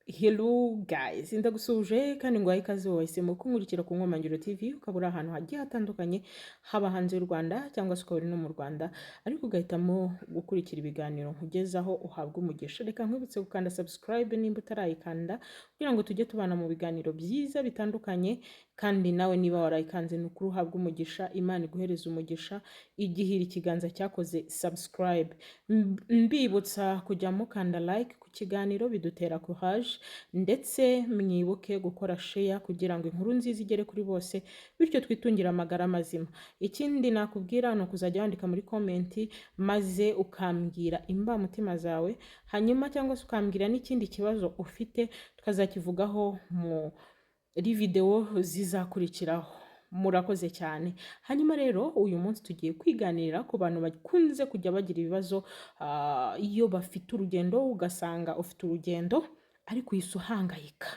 Hello guys, ndagusuje kandi ngo ikaze wahisemo kunkurikira ku Nkomangiro TV ukaba uri ahantu hagiye hatandukanye haba hanze y'u Rwanda cyangwa se ukaba uri no mu Rwanda ariko ugahitamo gukurikira ibiganiro nkugezaho uhabwa umugisha. Reka nkwibutse gukanda subscribe nimba utarayikanda kugira ngo tujye tubana mu biganiro byiza bitandukanye, kandi nawe niba warayikanze ni ukuri uhabwa umugisha, Imana iguhereza umugisha igihira ikiganza cyakoze subscribe. Mbibutsa kujya mukanda like ku kiganiro bidutera courage, ndetse mwibuke gukora share kugira ngo inkuru nziza igere kuri bose bityo twitungire amagara mazima. Ikindi nakubwira ni ukuzajya wandika muri komenti maze ukambwira imbamutima zawe, hanyuma cyangwa se ukambwira n'ikindi kibazo ufite tukazakivugaho muri video zizakurikiraho. Murakoze cyane. Hanyuma rero uyu munsi tugiye kwiganirira ku bantu bakunze kujya bagira ibibazo iyo bafite urugendo, ugasanga ufite urugendo ariko uhise uhangayika.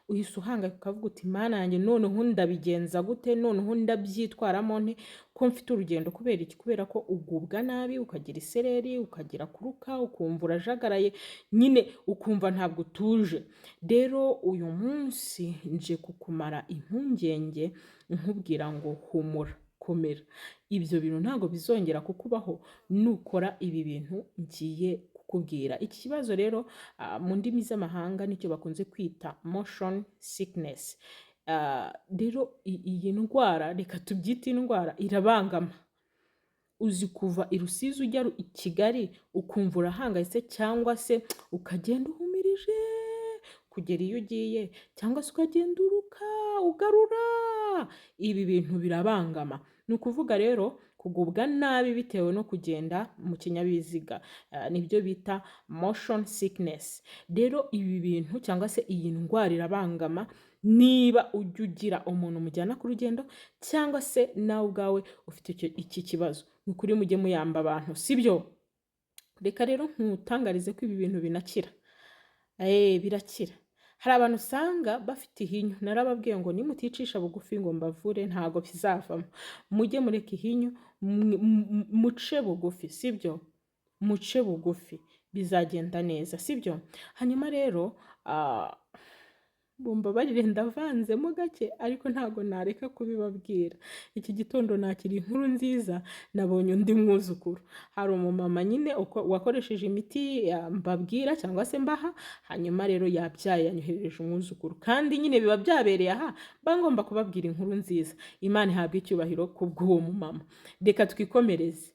Uhise uhangayika ukavuga uti mana yanjye noneho ndabigenza gute, noneho ndabyitwaramo nte ko mfite urugendo. Kubera iki? Kubera ko ugubwa nabi, ukagira isereri, ukagira kuruka, ukumva urajagaraye, nyine ukumva ntabwo utuje. Rero uyu munsi nje kukumara impungenge nkubwira ngo humura, komera. Ibyo bintu ntabwo bizongera kukubaho nukora ibi bintu ngiye kukubwira. Iki kibazo rero mu ndimi z'amahanga nicyo bakunze kwita motion sickness. Rero iyi ndwara, reka tubyite indwara, irabangama. Uzi kuva i Rusizi ujya i Kigali ukumva urahangayitse, cyangwa se ukagenda uhumirije kugera iyo ugiye, cyangwa se ukagenda uruka ugarura. Ibi bintu birabangama. Ni ukuvuga rero kugubwa nabi bitewe no kugenda mu kinyabiziga, nibyo bita motion sickness. Rero ibi bintu cyangwa se iyi ndwara irabangama niba ujya ugira umuntu mujyana ku rugendo, cyangwa se nawe ubwawe ufite iki kibazo. Ni ukuri mujye muyamba abantu, sibyo? Reka rero nkutangarize ko ibi bintu binakira. Birakira. Hari abantu usanga bafite ihinyu, narababwiye ngo nimuticisha bugufi ngo mbavure ntago bizavamo. Mujye mureka ihinyu, muce bugufi, sibyo? Muce bugufi bizagenda neza, sibyo? Hanyuma rero mumbabarire ndavanzemo gake ariko ntago nareka kubibabwira. Iki gitondo nakira inkuru nziza, nabonye undi mwuzukuru. Hari umumama nyine wakoresheje imiti mbabwira cyangwa se mbaha, hanyuma rero yabyaye yanyoherereje umwuzukuru, kandi nyine biba byabereye aha ngomba kubabwira inkuru nziza. Imana ihabwe icyubahiro kubw'uwo mumama. Reka twikomereze.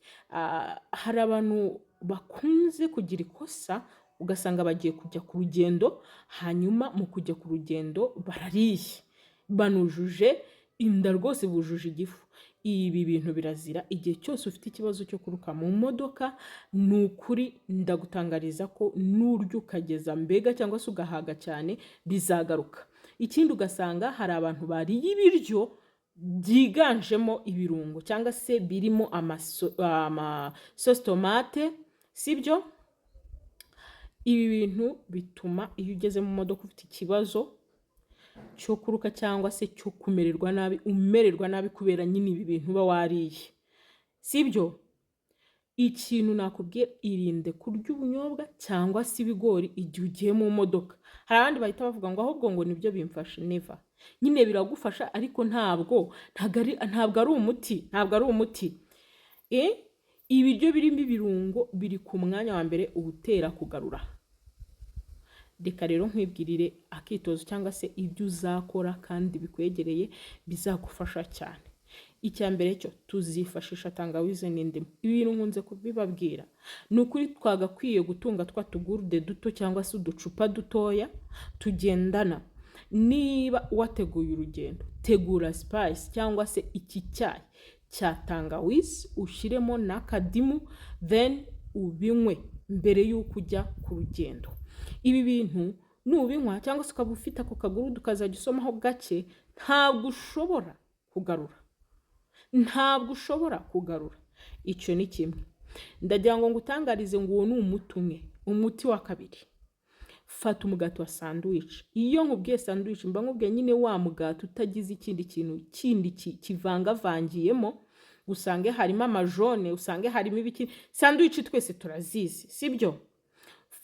Hari abantu bakunze kugira ikosa, ugasanga bagiye kujya ku rugendo, hanyuma mu kujya ku rugendo barariye, banujuje inda rwose, bujuje igifu. Ibi bintu birazira. Igihe cyose ufite ikibazo cyo kuruka mu modoka, ni ukuri ndagutangariza ko nurya ukageza mbega cyangwa se ugahaga cyane bizagaruka. Ikindi ugasanga hari abantu bariye ibiryo byiganjemo ibirungo cyangwa se birimo amasosi tomate, sibyo? Ibi bintu bituma iyo ugeze mu modoka ufite ikibazo cyo kuruka cyangwa se cyo kumererwa nabi, umererwa nabi kubera nyine ibi bintu uba wariye, sibyo? Ikintu nakubwiye, irinde kurya ubunyobwa cyangwa se ibigori igihe ugiye mu modoka. Hari abandi bahita bavuga ngo ahubwo ngo nibyo bimfasha. Never. Nyine biragufasha ariko ntabwo ari umuti, ntabwo ari umuti. Ibiryo birimo ibirungo biri ku mwanya wa mbere ubutera kugarura. Reka rero nkwibwirire akitozo cyangwa se ibyo uzakora kandi bikwegereye bizagufasha cyane. Icya mbere cyo tuzifashisha tangawizi n'indimu. Ibi bintu nkunze kubibabwira. Ni ukuri twagakwiye gutunga twa tugurude duto cyangwa se uducupa dutoya tugendana. Niba wateguye urugendo, tegura spice cyangwa se iki cyayi cya tangawizi, ushyiremo n'akadimu, then ubinywe mbere y'uko ujya ku rugendo. Ibi bintu nubinywa cyangwa se ukaba ufite ako kagurudu ukazajya usomaho gake, ntabwo ushobora kugarura. Ntabwo ushobora kugarura. Icyo ni kimwe. Ndagira ngo ngutangarize ngo uwo ni umuti umwe. Umuti wa kabiri, fata umugati wa sandwich. Iyo nkubwiye sandwich mba nkubwiye nyine wa mugati utagize ikindi kintu kindi kivangavangiyemo, usange harimo amajone, usange harimo ibiki. Sandwich twese turazizi, sibyo?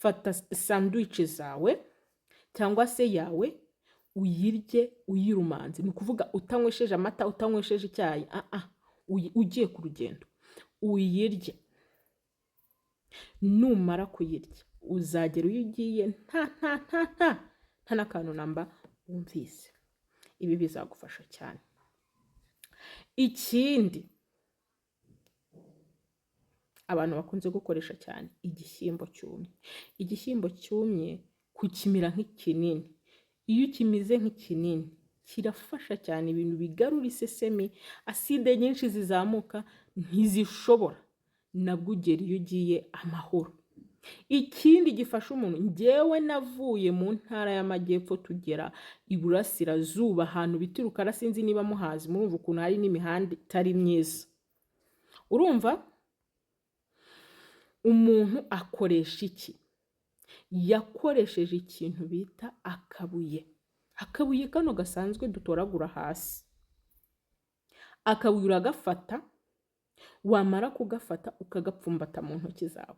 fata sandwich zawe cyangwa se yawe uyirye uyirumanze, ni ukuvuga utanywesheje amata, utanywesheje icyayi, ugiye ku rugendo uyirye. Numara kuyirya uzagera iyo ugiye nta n'akantu namba wumvise. Ibi bizagufasha cyane. Ikindi abantu bakunze gukoresha cyane igishyimbo cyumye. Igishyimbo cyumye kukimira nk'ikinini, iyo ukimize nk'ikinini kirafasha cyane, ibintu bigarura isesemi, aside nyinshi zizamuka ntizishobora, nabwo ugera iyo ugiye amahoro. Ikindi gifasha umuntu, njyewe navuye mu ntara y'amajyepfo tugera iburasirazuba ahantu bita Rukara, sinzi niba muhazi, murumva ukuntu hari n'imihanda itari myiza. Urumva umuntu akoresha iki? Yakoresheje ikintu bita akabuye. Akabuye kano gasanzwe dutoragura hasi. Akabuye uragafata, wamara kugafata ukagapfumbata mu ntoki zawe,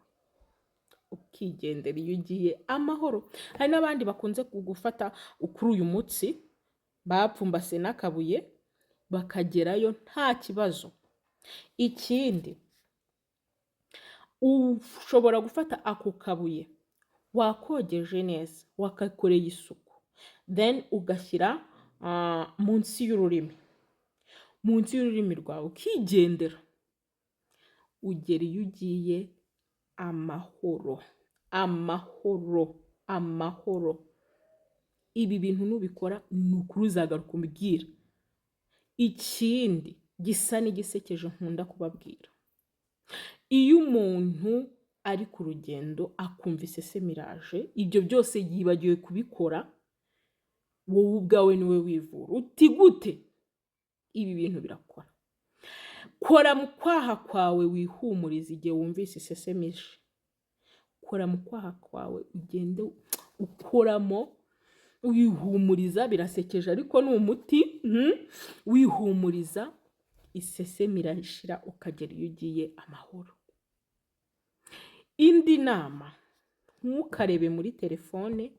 ukigendera iyo ugiye amahoro. Hari n'abandi bakunze kugufata kuri uyu mutsi bapfumbase n'akabuye bakagerayo nta kibazo. Ikindi, ushobora gufata ako kabuye wakogeje neza, wakakoreye isuku, then ugashyira munsi y'ururimi rwawe ukigendera, ugera iyo ugiye amahoro. Ibi bintu nubikora ni ukuri uzagaruka umbwira. Ikindi gisa n'igisekeje nkunda kubabwira, iyo umuntu ari ku rugendo akumva isesemi iraje, ibyo byose yibagiwe kubikora, wowe ubwawe niwe wivura. Uti gute? Ibi bintu birakora. Kora mu kwaha kwawe wihumuriza igihe wumvise isesemi ije. Kora mu kwaha kwawe ugende ukoramo wihumuriza, birasekeje ariko ni umuti. Wihumuriza, isesemi irashira ukagera iyo ugiye amahoro. Indi nama, ntukarebe muri telefone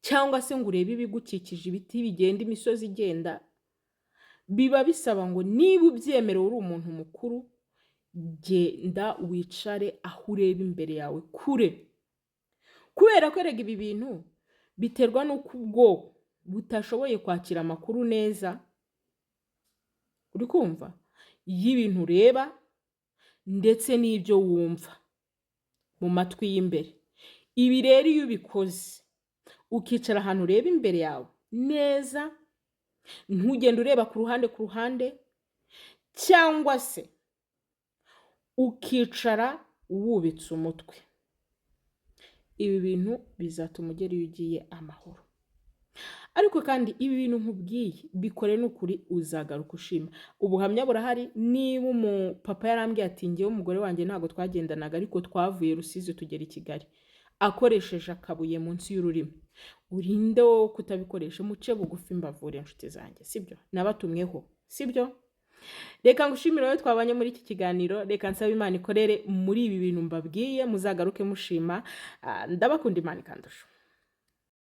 cyangwa se ngo urebe ibigukikije, ibiti bigenda, imisozi igenda. Biba bisaba ngo niba ubyemerewe uri umuntu mukuru, genda wicare aho ureba imbere yawe kure. Kubera ko erega ibi bintu biterwa n'uko ubwonko butashoboye kwakira amakuru neza. Uri kumva? Y'ibintu ureba ndetse n'ibyo wumva mu matwi y'imbere. Ibi rero iyo ubikoze ukicara ahantu ureba imbere yawe neza, ntugende ureba ku ruhande, cyangwa se ukicara wubitse umutwe, ibi bintu bizatuma ugera iyo ugiye amahoro. Ariko kandi ibi bintu nkubwiye bikore n'ukuri, uzagaruka ushima. Ubuhamya burahari. Niba umupapa yarambwiye ati njyewe umugore wanjye ntabwo twagendanaga ariko twavuye Rusizi tugera i Kigali, akoresheje akabuye munsi y'ururimi, urinde wowe kutabikoresha. Muce bugufi mbavure inshuti zanjye, sibyo? Nabatumweho, sibyo? Reka ngushimire wowe twabanye muri iki kiganiro. Reka nsaba Imana ikorere muri ibi bintu mbabwiye, muzagaruke mushima. Ndabakunda, Imana ikandusha.